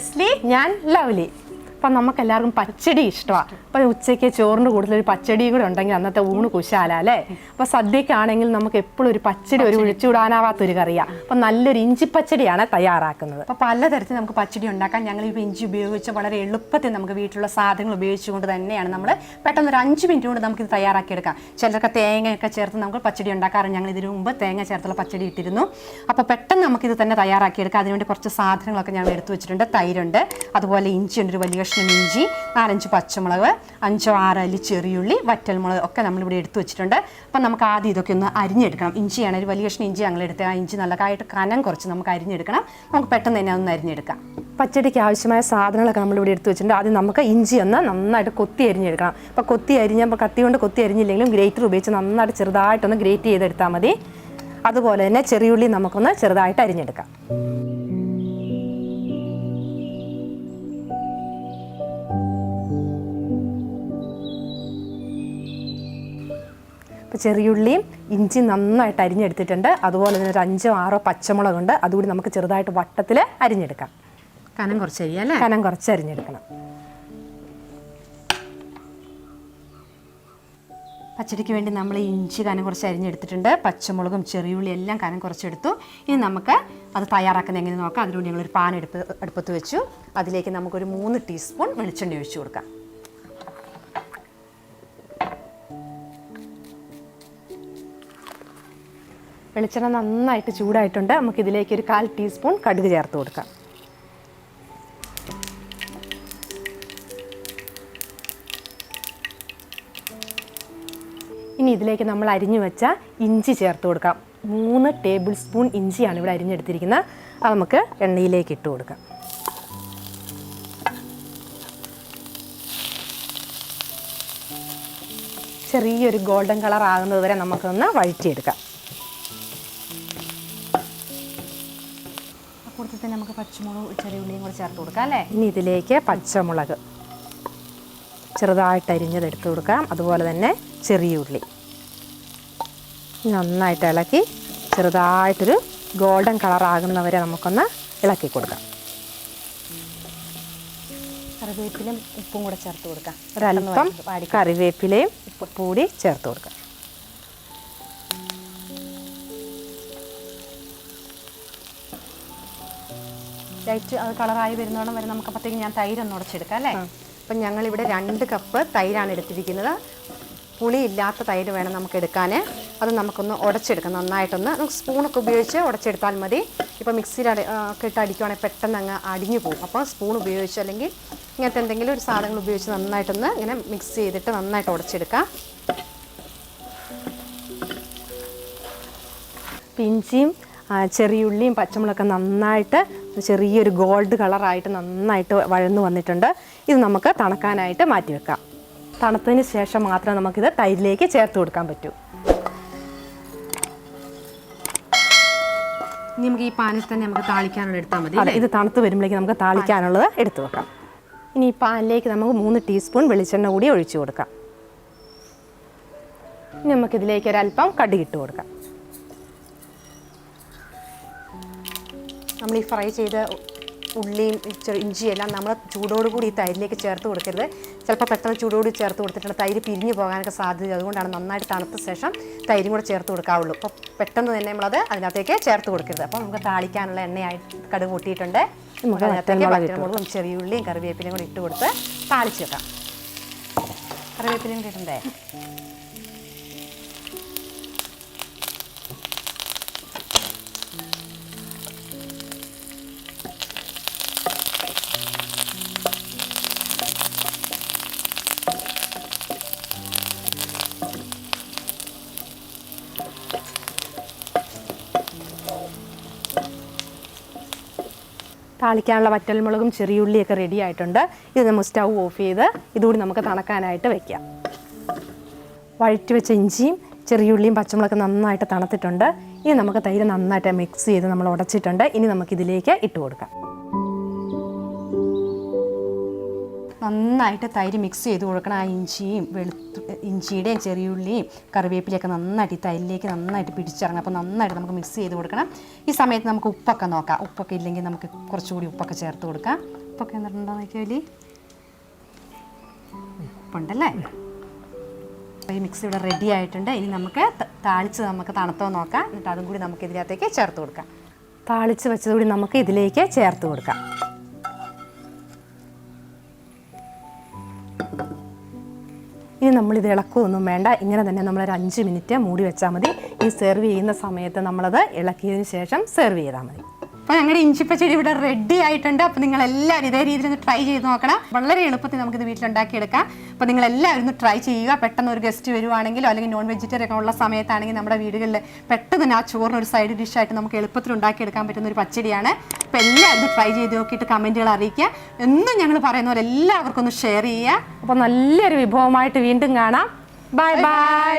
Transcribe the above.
Leslie, ഞാൻ lovely. അപ്പം നമുക്കെല്ലാവർക്കും പച്ചടി ഇഷ്ടമാണ്. അപ്പം ഉച്ചയ്ക്ക് ചോറിൻ്റെ കൂടുതലൊരു പച്ചടിയും കൂടെ ഉണ്ടെങ്കിൽ അന്നത്തെ ഊണ് കുശാല അല്ലേ. അപ്പോൾ സദ്യക്കാണെങ്കിൽ നമുക്ക് എപ്പോഴും ഒരു പച്ചടി ഒരു ഒഴിച്ചുവിടാനാവാത്തൊരു കറിയാണ്. അപ്പം നല്ലൊരു ഇഞ്ചി പച്ചടിയാണ് തയ്യാറാക്കുന്നത്. അപ്പോൾ പലതരത്തിൽ നമുക്ക് പച്ചടി ഉണ്ടാക്കാം. ഞങ്ങളിപ്പോൾ ഇഞ്ചി ഉപയോഗിച്ച് വളരെ എളുപ്പത്തിൽ നമുക്ക് വീട്ടിലുള്ള സാധനങ്ങൾ ഉപയോഗിച്ചുകൊണ്ട് തന്നെയാണ് നമ്മൾ പെട്ടെന്ന് ഒരു 5 മിനിറ്റ് കൊണ്ട് നമുക്കിത് തയ്യാറാക്കിയെടുക്കാം. ചിലർക്ക് തേങ്ങയൊക്കെ ചേർത്ത് നമുക്ക് പച്ചടി ഉണ്ടാക്കാറുണ്ട്. ഞങ്ങൾ ഇതിനു മുമ്പ് തേങ്ങ ചേർത്തുള്ള പച്ചടി ഇട്ടിരുന്നു. അപ്പോൾ പെട്ടെന്ന് നമുക്കിത് തന്നെ തയ്യാറാക്കിയെടുക്കാം. അതിനുവേണ്ടി കുറച്ച് സാധനങ്ങളൊക്കെ ഞങ്ങൾ എടുത്തു വെച്ചിട്ടുണ്ട്. തൈരുണ്ട്, അതുപോലെ ഇഞ്ചിയുണ്ട്, ഒരു വലിയ കഷ്ണം ഇഞ്ചി, 4-5 പച്ചമുളക്, 5-6 അല്ലി ചെറിയുള്ളി, വറ്റൽമുളക് ഒക്കെ നമ്മളിവിടെ എടുത്തു വെച്ചിട്ടുണ്ട്. അപ്പം നമുക്ക് ആദ്യം ഇതൊക്കെ ഒന്ന് അരിഞ്ഞെടുക്കണം. ഇഞ്ചിയാണ്, ഒരു വലിയ കഷ്ണം ഇഞ്ചി ഞങ്ങൾ എടുത്ത് ആ ഇഞ്ചി നല്ലതായിട്ട് കനം കുറച്ച് നമുക്ക് അരിഞ്ഞെടുക്കണം. നമുക്ക് പെട്ടെന്ന് തന്നെ ഒന്ന് അരിഞ്ഞെടുക്കാം. പച്ചടിക്ക് ആവശ്യമായ സാധനങ്ങളൊക്കെ നമ്മളിവിടെ എടുത്തു വെച്ചിട്ടുണ്ട്. ആദ്യം നമുക്ക് ഇഞ്ചി ഒന്ന് നന്നായിട്ട് കൊത്തി അരിഞ്ഞെടുക്കണം. അപ്പോൾ കൊത്തി അരിഞ്ഞപ്പോൾ കത്തി കൊണ്ട് കൊത്തി അരിഞ്ഞില്ലെങ്കിലും ഗ്രേറ്റർ ഉപയോഗിച്ച് നന്നായിട്ട് ചെറുതായിട്ടൊന്ന് ഗ്രേറ്റ് ചെയ്തെടുത്താൽ മതി. അതുപോലെ തന്നെ ചെറിയുള്ളി നമുക്കൊന്ന് ചെറുതായിട്ട് അരിഞ്ഞെടുക്കാം. അപ്പോൾ ചെറിയുള്ളിയും ഇഞ്ചി നന്നായിട്ട് അരിഞ്ഞെടുത്തിട്ടുണ്ട്. അതുപോലെ തന്നെ ഒരു 5-6 പച്ചമുളകുണ്ട്. അതുകൂടി നമുക്ക് ചെറുതായിട്ട് വട്ടത്തിൽ അരിഞ്ഞെടുക്കാം. കനം കുറച്ച് അരിയാം അല്ലേ? കനം കുറച്ച് അരിഞ്ഞെടുക്കണം. പച്ചടിക്ക് വേണ്ടി നമ്മൾ ഇഞ്ചി കനം കുറച്ച് അരിഞ്ഞെടുത്തിട്ടുണ്ട്. പച്ചമുളകും ചെറിയുള്ളി എല്ലാം കനം കുറച്ചെടുത്തു. ഇനി നമുക്ക് അത് തയ്യാറാക്കുന്നത് എങ്ങനെ നോക്കാം. അതിനുവേണ്ടി ഞങ്ങളൊരു പാൻ അടുപ്പത്ത് വെച്ചു. അതിലേക്ക് നമുക്കൊരു 3 ടീസ്പൂൺ വെളിച്ചെണ്ണ ഒഴിച്ചു കൊടുക്കാം. വെളിച്ചെണ്ണ നന്നായിട്ട് ചൂടായിട്ടുണ്ട്. നമുക്കിതിലേക്ക് ഒരു 1/4 ടീസ്പൂൺ കടുക് ചേർത്ത് കൊടുക്കാം. ഇനി ഇതിലേക്ക് നമ്മൾ അരിഞ്ഞു വെച്ച ഇഞ്ചി ചേർത്ത് കൊടുക്കാം. 3 ടേബിൾ സ്പൂൺ ഇഞ്ചിയാണ് ഇവിടെ അരിഞ്ഞെടുത്തിരിക്കുന്നത്. അത് നമുക്ക് എണ്ണയിലേക്ക് ഇട്ട് കൊടുക്കാം. ചെറിയൊരു ഗോൾഡൻ കളർ ആകുന്നത് വരെ നമുക്കൊന്ന് വഴറ്റിയെടുക്കാം. കൂടുതൽ നമുക്ക് പച്ചമുളകും ചെറിയുള്ളിയും കൂടെ ചേർത്ത് കൊടുക്കാം അല്ലേ? ഇനി ഇതിലേക്ക് പച്ചമുളക് ചെറുതായിട്ട് അരിഞ്ഞത് എടുത്ത് കൊടുക്കാം. അതുപോലെ തന്നെ ചെറിയ ഉള്ളി നന്നായിട്ട് ഇളക്കി ചെറുതായിട്ടൊരു ഗോൾഡൻ കളർ ആകുന്നവരെ നമുക്കൊന്ന് ഇളക്കി കൊടുക്കാം. കറിവേപ്പിലയും ഉപ്പും കൂടെ ചേർത്ത് കൊടുക്കാം. ഒരല്പം കറിവേപ്പിലയും ഉപ്പ് കൂടി ചേർത്ത് കൊടുക്കാം. ലൈറ്റ് അത് കളറായി വരുന്നോളം വരെ നമുക്ക് അപ്പോഴത്തേക്ക് ഞാൻ തൈരൊന്ന് ഉടച്ചെടുക്കാം അല്ലേ? അപ്പം ഞങ്ങളിവിടെ 2 കപ്പ് തൈരാണ് എടുത്തിരിക്കുന്നത്. പുളി ഇല്ലാത്ത തൈര് വേണം നമുക്ക് എടുക്കാൻ. അത് നമുക്കൊന്ന് ഉടച്ചെടുക്കാം. നന്നായിട്ടൊന്ന് നമുക്ക് സ്പൂണൊക്കെ ഉപയോഗിച്ച് ഉടച്ചെടുത്താൽ മതി. ഇപ്പോൾ മിക്സിയിൽ ഒക്കെ ഇട്ട് അടിക്കുവാണെങ്കിൽ പെട്ടെന്ന് അങ്ങ് അടിഞ്ഞു പോകും. അപ്പോൾ സ്പൂൺ ഉപയോഗിച്ച് അല്ലെങ്കിൽ ഇങ്ങനത്തെ എന്തെങ്കിലും ഒരു സാധനങ്ങൾ ഉപയോഗിച്ച് നന്നായിട്ടൊന്ന് ഇങ്ങനെ മിക്സ് ചെയ്തിട്ട് നന്നായിട്ട് ഉടച്ചെടുക്കാം. ഇഞ്ചിയും ചെറിയുള്ളിയും പച്ചമുളകൊക്കെ നന്നായിട്ട് ചെറിയൊരു ഗോൾഡ് കളറായിട്ട് നന്നായിട്ട് വഴന്നു വന്നിട്ടുണ്ട്. ഇത് നമുക്ക് തണുക്കാനായിട്ട് മാറ്റി വെക്കാം. തണുത്തതിന് ശേഷം മാത്രമേ നമുക്കിത് തൈരിലേക്ക് ചേർത്ത് കൊടുക്കാൻ പറ്റൂ. ഇനി നമുക്ക് ഈ പാനിൽ തന്നെ നമുക്ക് താളിക്കാനുള്ള എടുത്താൽ മതി. അതെ, ഇത് തണുത്ത് വരുമ്പോഴേക്ക് നമുക്ക് താളിക്കാനുള്ളത് എടുത്തു വെക്കാം. ഇനി ഈ പാനിലേക്ക് നമുക്ക് 3 ടീസ്പൂൺ വെളിച്ചെണ്ണ കൂടി ഒഴിച്ചു കൊടുക്കാം. ഇനി നമുക്കിതിലേക്ക് ഒരല്പം കടുക് ഇട്ട് കൊടുക്കാം. നമ്മൾ ഈ ഫ്രൈ ചെയ്ത ഉള്ളിയും ഇഞ്ചിയെല്ലാം നമ്മൾ ചൂടോടുകൂടി ഈ തൈരിലേക്ക് ചേർത്ത് കൊടുക്കരുത്. ചിലപ്പോൾ പെട്ടെന്ന് ചൂടോട് ചേർത്ത് കൊടുത്തിട്ടുണ്ട് തൈര് പിരിഞ്ഞു പോകാനൊക്കെ സാധ്യത. അതുകൊണ്ടാണ് നന്നായിട്ട് തണുത്ത ശേഷം തൈരും കൂടെ ചേർത്ത് കൊടുക്കാവുള്ളൂ. അപ്പോൾ പെട്ടെന്ന് തന്നെ നമ്മളത് അതിനകത്തേക്ക് ചേർത്ത് കൊടുക്കരുത്. അപ്പോൾ നമുക്ക് താളിക്കാനുള്ള എണ്ണയായി കടുക് കൂട്ടിയിട്ടുണ്ട്. നമുക്ക് അതിനകത്തേക്ക് വറ്റൽമുളകും ചെറിയുള്ളിയും കറിവേപ്പിലയും കൂടി ഇട്ട് കൊടുത്ത് താളിച്ച് വെക്കാം. കറിവേപ്പിലയും കൂടി ഇട്ടണ്ടേ? താളിക്കാനുള്ള വറ്റൽമുളകും ചെറിയുള്ളിയൊക്കെ റെഡി ആയിട്ടുണ്ട്. ഇത് നമ്മൾ സ്റ്റൗ ഓഫ് ചെയ്ത് ഇതുകൂടി നമുക്ക് തണുക്കാനായിട്ട് വയ്ക്കാം. വഴറ്റി വെച്ച ഇഞ്ചിയും ചെറിയുള്ളിയും പച്ചമുളകൊക്കെ നന്നായിട്ട് തണുത്തിട്ടുണ്ട്. ഇനി നമുക്ക് തൈര് നന്നായിട്ട് മിക്സ് ചെയ്ത് നമ്മൾ ഉടച്ചിട്ടുണ്ട്. ഇനി നമുക്കിതിലേക്ക് ഇട്ട് കൊടുക്കാം. നന്നായിട്ട് തൈര് മിക്സ് ചെയ്ത് കൊടുക്കണം. ആ ഇഞ്ചിയുടെയും ചെറിയുള്ളിയും കറിവേപ്പിലയൊക്കെ നന്നായിട്ട് ഈ തൈരിലേക്ക് നന്നായിട്ട് പിടിച്ചിറങ്ങും. അപ്പോൾ നന്നായിട്ട് നമുക്ക് മിക്സ് ചെയ്ത് കൊടുക്കണം. ഈ സമയത്ത് നമുക്ക് ഉപ്പൊക്കെ നോക്കാം. ഉപ്പൊക്കെ ഇല്ലെങ്കിൽ നമുക്ക് കുറച്ചുകൂടി ഉപ്പൊക്കെ ചേർത്ത് കൊടുക്കാം. ഉപ്പൊക്കെ എന്നിട്ടുണ്ടോ നോക്കിയാലി? ഉപ്പുണ്ടല്ലേ. അപ്പോൾ ഈ മിക്സ് ഇവിടെ റെഡി ആയിട്ടുണ്ട്. ഇനി നമുക്ക് താളിച്ച് നമുക്ക് തണുത്തോ നോക്കാം. എന്നിട്ട് അതും കൂടി നമുക്ക് ഇതിനകത്തേക്ക് ചേർത്ത് കൊടുക്കാം. താളിച്ച് വെച്ചതുകൂടി നമുക്ക് ഇതിലേക്ക് ചേർത്ത് കൊടുക്കാം. ഇനി നമ്മളിത് ഇളക്കുകയൊന്നും വേണ്ട, ഇങ്ങനെ തന്നെ നമ്മളൊരു 5 മിനിറ്റ് മൂടി വെച്ചാൽ മതി. ഈ സെർവ് ചെയ്യുന്ന സമയത്ത് നമ്മളത് ഇളക്കിയതിന് ശേഷം സെർവ് ചെയ്താൽ മതി. അപ്പോൾ ഞങ്ങളുടെ ഇഞ്ചി പച്ചടി ഇവിടെ റെഡി ആയിട്ടുണ്ട്. അപ്പോൾ നിങ്ങളെല്ലാവരും ഇതേ രീതിയിൽ ഒന്ന് ട്രൈ ചെയ്ത് നോക്കണം. വളരെ എളുപ്പത്തിൽ നമുക്കിത് വീട്ടിലുണ്ടാക്കിയെടുക്കാം. അപ്പോൾ നിങ്ങളെല്ലാവരും ഒന്ന് ട്രൈ ചെയ്യുക. പെട്ടെന്ന് ഒരു ഗസ്റ്റ് വരുവാണെങ്കിലോ അല്ലെങ്കിൽ നോൺ വെജിറ്റേറിയൻ ഒക്കെ ഉള്ള സമയത്താണെങ്കിൽ നമ്മുടെ വീടുകളിൽ പെട്ടെന്ന് തന്നെ ആ ചോറിന് ഒരു സൈഡ് ഡിഷായിട്ട് നമുക്ക് എളുപ്പത്തിൽ ഉണ്ടാക്കിയെടുക്കാൻ പറ്റുന്ന ഒരു പച്ചടിയാണ്. അപ്പോൾ എല്ലാവരും ട്രൈ ചെയ്ത് നോക്കിയിട്ട് കമൻറ്റുകൾ അറിയിക്കുക. എന്നും ഞങ്ങൾ പറയുന്ന പോലെ എല്ലാവർക്കും ഒന്ന് ഷെയർ ചെയ്യുക. അപ്പോൾ നല്ലൊരു വിഭവമായിട്ട് വീണ്ടും കാണാം. Bye bye.